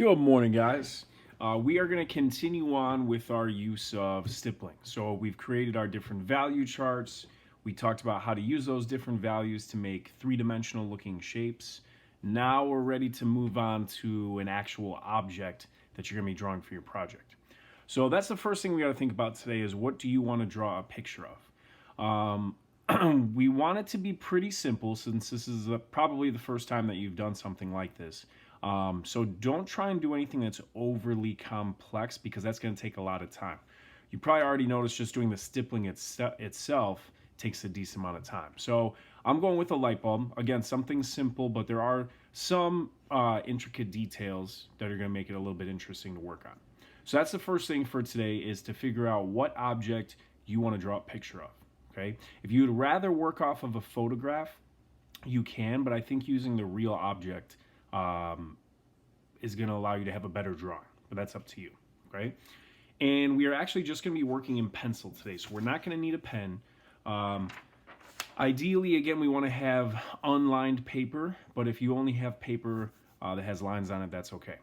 Good morning, guys. We are going to continue on with our use of stippling. So we've created our different value charts. We talked about how to use those different values to make three-dimensional looking shapes. Now we're ready to move on to an actual object that you're going to be drawing for your project. So that's the first thing we got to think about today is what do you want to draw a picture of? We want it to be pretty simple since this is probably the first time that you've done something like this. So don't try and do anything that's overly complex because that's going to take a lot of time. You probably already noticed just doing the stippling itself takes a decent amount of time. So I'm going with a light bulb. Again, something simple, but there are some intricate details that are going to make it a little bit interesting to work on. So that's the first thing for today is to figure out what object you want to draw a picture of. Okay? If you'd rather work off of a photograph, you can, but I think using the real object is going to allow you to have a better drawing, but that's up to you, okay? And we are actually just going to be working in pencil today, so we're not going to need a pen. Ideally, again, we want to have unlined paper, but if you only have paper that has lines on it, that's okay.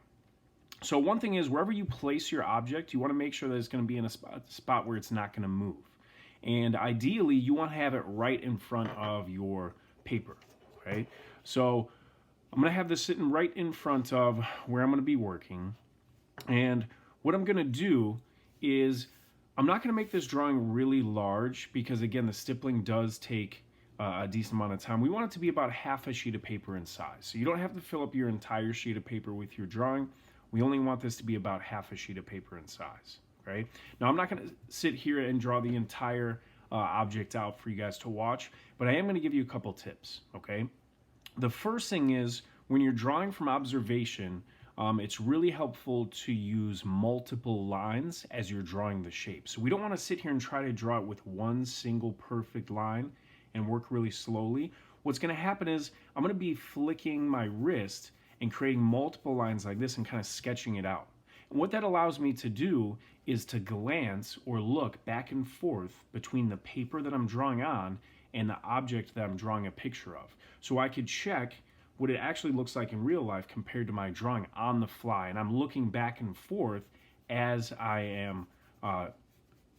So one thing is, wherever you place your object, you want to make sure that it's going to be in a spot where it's not going to move. And ideally, you want to have it right in front of your paper, okay? So I'm going to have this sitting right in front of where I'm going to be working. And what I'm going to do is I'm not going to make this drawing really large because, again, the stippling does take a decent amount of time. We want it to be about half a sheet of paper in size. So you don't have to fill up your entire sheet of paper with your drawing. We only want this to be about half a sheet of paper in size. Okay? Now, I'm not going to sit here and draw the entire object out for you guys to watch, but I am going to give you a couple tips. Okay? The first thing is when you're drawing from observation, it's really helpful to use multiple lines as you're drawing the shape. So we don't want to sit here and try to draw it with one single perfect line and work really slowly. What's going to happen is I'm going to be flicking my wrist and creating multiple lines like this and kind of sketching it out. And what that allows me to do is to glance or look back and forth between the paper that I'm drawing on and the object that I'm drawing a picture of. So I could check what it actually looks like in real life compared to my drawing on the fly. And I'm looking back and forth as I am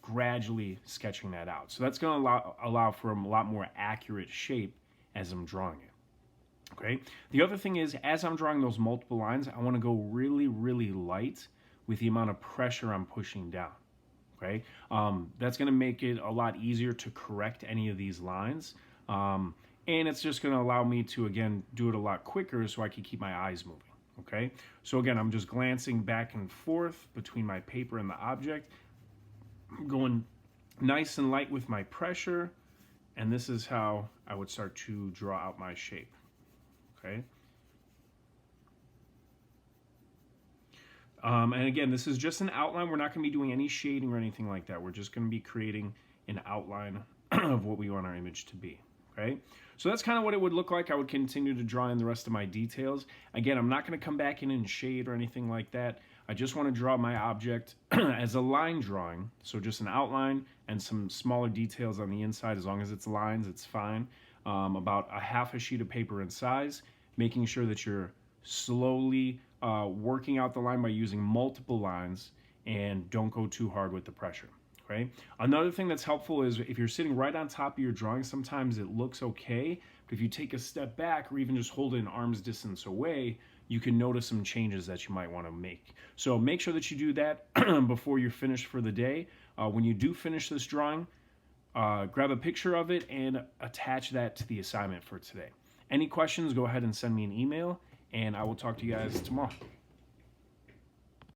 gradually sketching that out. So that's going to allow for a lot more accurate shape as I'm drawing it. Okay. The other thing is, as I'm drawing those multiple lines, I want to go really, really light with the amount of pressure I'm pushing down. Okay. That's going to make it a lot easier to correct any of these lines. And it's just going to allow me to, again, do it a lot quicker so I can keep my eyes moving. Okay. So again, I'm just glancing back and forth between my paper and the object. I'm going nice and light with my pressure. And this is how I would start to draw out my shape. Okay. And again, this is just an outline. We're not going to be doing any shading or anything like that. We're just going to be creating an outline of what we want our image to be. Okay. So that's kind of what it would look like. I would continue to draw in the rest of my details. Again, I'm not going to come back in and shade or anything like that. I just want to draw my object as a line drawing. So just an outline and some smaller details on the inside. As long as it's lines, it's fine. About a half a sheet of paper in size, making sure that you're slowly working out the line by using multiple lines and don't go too hard with the pressure. Okay? Another thing that's helpful is if you're sitting right on top of your drawing, sometimes it looks okay, but if you take a step back or even just hold it an arm's distance away, you can notice some changes that you might want to make. So make sure that you do that before you're finished for the day. When you do finish this drawing, grab a picture of it and attach that to the assignment for today. Any questions, go ahead and send me an email, and I will talk to you guys tomorrow.